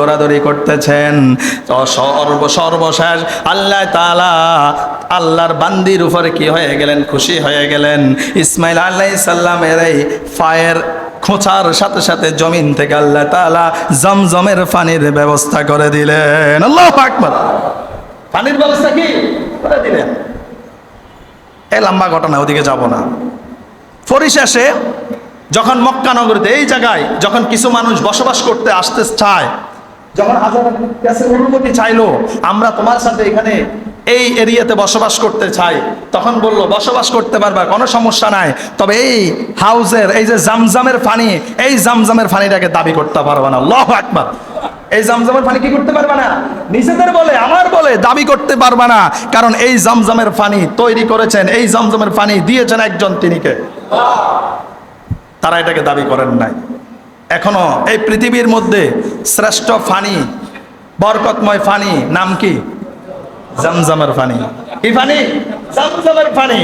দৌড়াদৌড়ি করতেছেন। তো সর্বশেষ আল্লাহ তাআলা আল্লাহর বান্দির উপরে কি হয়ে গেলেন? খুশি হয়ে গেলেন। ইসমাইল আলাইহিস সালামের এই পায়ের খোঁচার সাথে সাথে জমিন থেকে আল্লাহ তাআলা জমজমের পানির ব্যবস্থা করে দিলেন। আল্লাহু আকবার। পানির ব্যবস্থা কি করে দিলেন? এই লম্বা ঘটনা, ওদিকে যাব না। পরিশেষে যখন মক্কা নগরীতে এই জায়গায় যখন কিছু মানুষ বসবাস করতে আসতে চায়, যখন হাজারের কাছে অনুমতি চাইলো আমরা তোমার সাথে এখানে এই এরিয়াতে বসবাস করতে চাই, তখন বললো বসবাস করতে পারবা, কোনো সমস্যা নাই, তবে এই হাউজের এই যে জামজামের পানি, এই জামজামের পানিটাকে দাবি করতে পারবা না। আল্লাহু আকবার। এই জামজামের পানি কি করতে পারবা না? নিজেদের বলে, আমার বলে দাবি করতে পারবা না, কারণ এই জামজামের পানি তৈরি করেছেন, এই জামজামের পানি দিয়েছেন একজন, তিনি কে? তারা এটাকে দাবি করেন নাই। এখনো এই পৃথিবীর মধ্যে শ্রেষ্ঠ পানি, বরকতময় পানি নাম কি? জামজামের পানি। কি পানি? জামজামের পানি।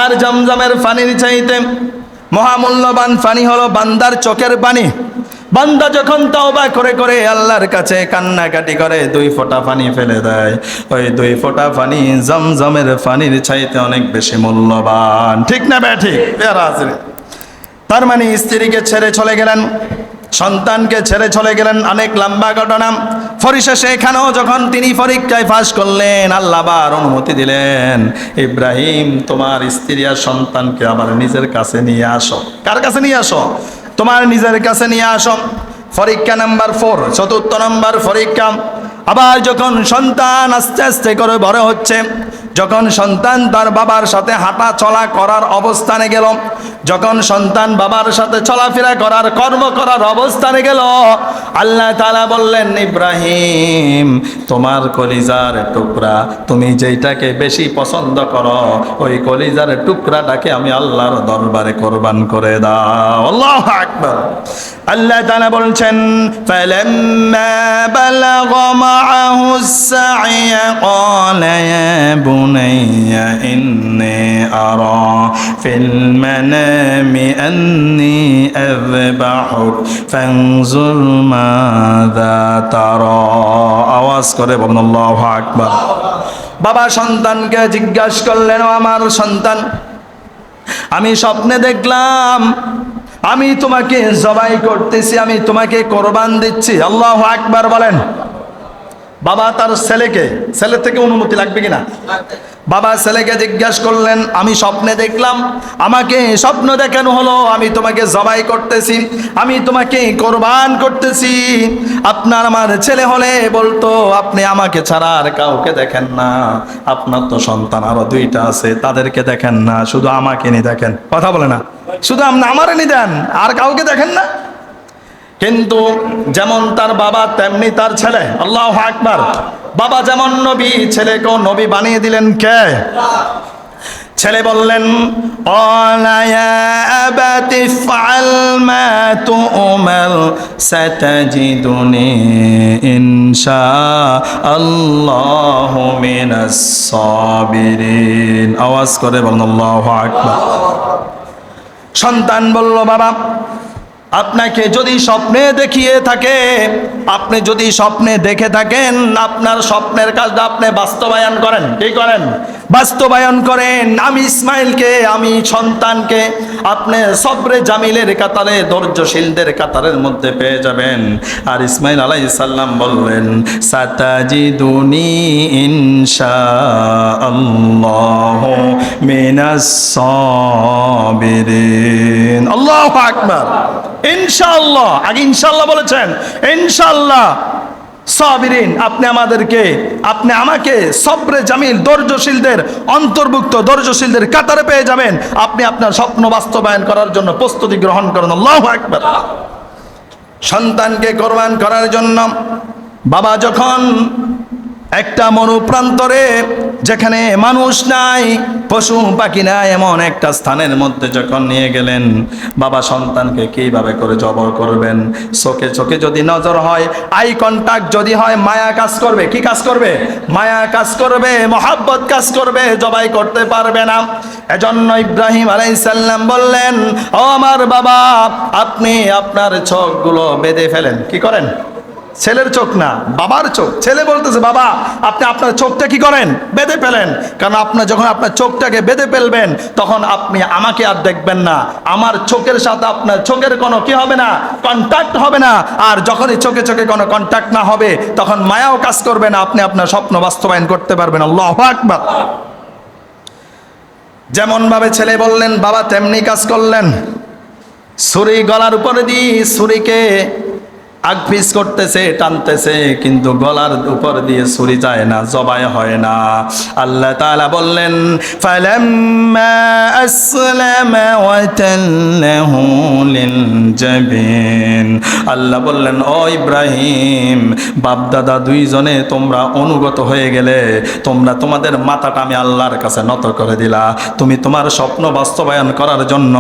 আর জামজামের পানির চাইতে মহামূল্যবান পানি হলো বান্দার চোখের পানি। বান্দা যখন তওবা করে করে আল্লাহর কাছে কান্নাকাটি করে 2 ফোঁটা পানি ফেলে দেয়, ওই 2 ফোঁটা পানি জামজামের পানির চাইতে অনেক বেশি মূল্যবান। ঠিক না ব্যাঠিক? তার মানে স্ত্রীকে ছেড়ে চলে গেলেন, সন্তানকে ছেড়ে চলে গেলেন, অনেক লম্বা ঘটনা। পরিশেষে এখানেও যখন তিনি পরীক্ষায় পাস করলেন, আল্লাহ আবার অনুমতি দিলেন, ইব্রাহিম তোমার স্ত্রী আর সন্তানকে আবার নিজের কাছে নিয়ে আসো। কার কাছে নিয়ে আসো? তোমার নিজের কাছে নিয়ে আসো। পরীক্ষা নাম্বার 4, 4র্থ নম্বর পরীক্ষা। আবার যখন সন্তান আস্তে আস্তে করে বড় হচ্ছে, যখন সন্তান তার বাবার সাথে হাঁটা চলা করার অবস্থানে গেল, যখন সন্তান বাবার সাথে চলাফেরা করার কর্ম করার অবস্থানে গেল, আল্লাহ তাআলা বললেন, ইব্রাহিম তোমার কলিজার টুকরা, তুমি যেইটাকে বেশি পছন্দ করো, ওই কলিজার টুকরাটাকে আমি আল্লাহর দরবারে কোরবান করে দাও। আল্লাহু আকবার। আল্লাহ তাআলা বলছেন, ফালাম্মা বালাগা মাআহুস সা'য়া ক্বালা ইয়া বুনাইয়া ইন্নী আরা ফিল মানামি আন্নী আযবাহুক ফানজুর মাযা তারা। আওয়াজ করে বলুন আল্লাহু আকবার। বাবা সন্তানকে জিজ্ঞাসা করলেন, ও আমার সন্তান, আমি স্বপ্নে দেখলাম আমি তোমাকে জবাই করতেছি, আমি তোমাকে কোরবান দিচ্ছি। আল্লাহু আকবার বলেন। বাবা তার ছেলেকে, ছেলে থেকে অনুমতি লাগবে কিনা? বাবা ছেলেকে জিজ্ঞাসা করলেন, আমি স্বপ্নে দেখলাম, আমাকে স্বপ্ন দেখানো হলো আমি তোমাকে জবাই করতেছি, আমি তোমাকে কোরবান করতেছি। আপনার আমার ছেলে হলে বলতো, আপনি আমাকে ছাড়া আর কাউকে দেখেন না, আপনার তো সন্তান আরো 2টা আছে, তাদেরকে দেখেন না, শুধু আমাকে নিয়ে দেখেন। কথা বলে না? শুধু আপনি আমার নিয়ে দেন, আর কাউকে দেখেন না। কিন্তু যেমন তার বাবা তেমনি তার ছেলে। আল্লাহু আকবার। বাবা যেমন নবী, ছেলেকেও নবী বানিয়ে দিলেন কে? ছেলে বললেন, ক্বালা ইয়া আবাতি ইফআল মা তু'মার সাতাজিদুনি ইনশাআল্লাহু মিনাস সাবিরিন। আওয়াজ করে বলুন আল্লাহু আকবার। সন্তান বলল, বাবা আপনাকে যদি স্বপ্নে দেখিয়ে থাকে, আপনি যদি স্বপ্নে দেখে থাকেন, আপনার স্বপ্নের কাজটা আপনি বাস্তবায়ন করেন। কি করেন? বাস্তবায়ন করেন। আমি ইসমাইলকে, আমি সন্তানকে আপনি সবরে জামিলের কাতারে, ধৈর্যশীলদের কাতারের মধ্যে পেয়ে যাবেন। আর ইসমাইল আলাইহিস সালাম বললেন, সাতাজিদুনি ইনশাআল্লাহু মিনাস সাবিরিন। আল্লাহু আকবার। ইনশাআল্লাহ, আগে ইনশাআল্লাহ বলেছেন, ইনশাআল্লাহ সাবিরিন, আপনি আমাদেরকে, আপনি আমাকে সবরে জামিল, ধৈর্যশীলদের অন্তর্ভুক্ত, ধৈর্যশীলদের কাতারে পেয়ে যাবেন। আপনি আপনার স্বপ্ন বাস্তবায়ন করার জন্য প্রস্তুতি গ্রহণ করেন। আল্লাহু আকবার। সন্তানকে কোরবান করার জন্য বাবা যখন একটা মরুপ্রান্তরে, যেখানে মানুষ নাই, পশু পাখি নাই, এমন একটা স্থানের মধ্যে যখন নিয়ে গেলেন, বাবা সন্তানকে কিভাবে করে জবাই করবেন? চোখে চোখে যদি নজর হয়, আই কন্টাক্ট যদি হয়, মায়া কাজ করবে। কি কাজ করবে? মায়া কাজ করবে, মহাব্বত কাজ করবে, জবাই করতে পারবে না। এজন্য ইব্রাহিম আলাইহিস সালাম বললেন, ও আমার বাবা, আপনি আপনার চোখগুলো বেঁধে ফেলেন। কি করেন? ছেলের চোখ না, বাবার চোখ। ছেলে বলতেছে, বাবা আপনি আপনার চোখটা কি করেন, বেঁধে ফেলেন, কারণ আপনার যখন আপনার চোখটাকে বেঁধে ফেলবেন তখন আপনি আমাকে আর দেখবেন না, আমার চোখের সাথে আপনার চোখের কোনো কি হবে না, কন্ট্যাক্ট হবে না। আর যখনই চোখে চোখে কোনো কন্ট্যাক্ট না হবে তখন মায়াও কাজ করবে না, আপনি আপনার স্বপ্ন বাস্তবায়ন করতে পারবেন। আল্লাহু আকবার। যেমন ভাবে ছেলে বললেন বাবা, তেমনি কাজ করলেন। ছুরি গলার উপরে দিয়ে ছুরিকে আগপিস করতেছে, টানতেছে, কিন্তু গলার উপর দিয়ে ছুরি যায় না, জবাই হয় না। আল্লাহ তাআলা বললেন ফালাম্মা আসলামা ওয়া তাল্লাহু লিল জাবিন। আল্লাহ বললেন, ও ইব্রাহিম, বাপ দাদা দুইজনে তোমরা অনুগত হয়ে গেলে, তোমরা তোমাদের মাথাটা আমি আল্লাহর কাছে নত করে দিলা, তুমি তোমার স্বপ্ন বাস্তবায়ন করার জন্য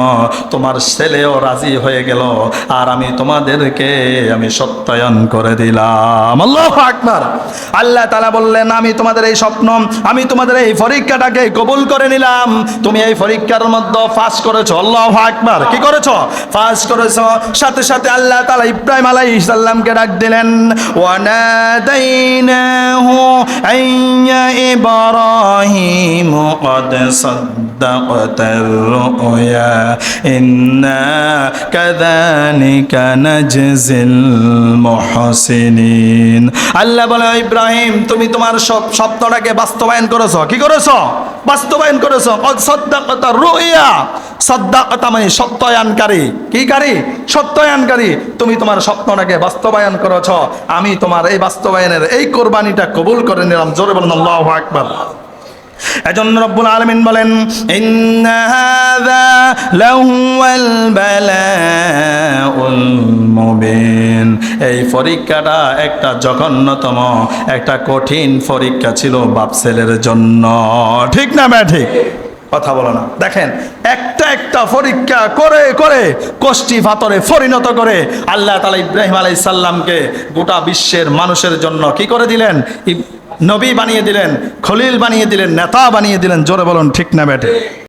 তোমার ছেলেও রাজি হয়ে গেল, আর আমি তোমাদেরকে আমি সত্যায়ন করে দিলাম। আল্লাহু আকবার। আল্লাহ তাআলা বললেন, আমি তোমাদের এই স্বপ্ন, আমি তোমাদের এই পরীক্ষাটাকে কবুল করে নিলাম। তুমি এই পরীক্ষার মধ্যে পাস করেছো। আল্লাহু আকবার। কি করেছো? পাস করেছো। সাথে সাথে আল্লাহ তাআলা ইব্রাহিম আলাইহিস সালামকে ডাক দিলেন, ওয়া নাদাইনাহু আইয়া ইব্রাহিম ক্বাদ সাদ্দাকতার রুয়া ইন্না কাযালিকা নাজজিল মুহসিনিন। আল্লাহ বলে, ইব্রাহিম তুমি তোমার স্বপ্নটাকে বাস্তবায়ন করেছো। কি করেছো? বাস্তবায়ন করেছো। সাদ্দাকতা রুয়া, সাদ্দাকতা মানে সত্যায়নকারী। কি কারী? সত্যায়নকারী। তুমি তোমার স্বপ্নটাকে বাস্তবায়ন করেছো, আমি তোমার এই বাস্তবায়নের এই কোরবানিটা কবুল করে নিলাম। জোরে বলুন আল্লাহু আকবার। এজন্য রব্বুল আলামিন বলেন, ইন্না হাযা লাহুয়াল বালাউল মুবিন। এই পরীক্ষাটা একটা জঘন্যতম, একটা কঠিন পরীক্ষা ছিল বাপ ছেলের জন্য। ঠিক না ম্যা ঠিক? কথা বলো না। দেখেন, একটা একটা পরীক্ষা করে করে কষ্টি পাথরে পরিণত করে আল্লাহ তাআলা ইব্রাহিম আলাইহিস সালামকে গোটা বিশ্বের মানুষের জন্য কি করে দিলেন? নবী বানিয়ে দিলেন, খলিল বানিয়ে দিলেন, নেতা বানিয়ে দিলেন। জোরে বলুন ঠিক না বেটে?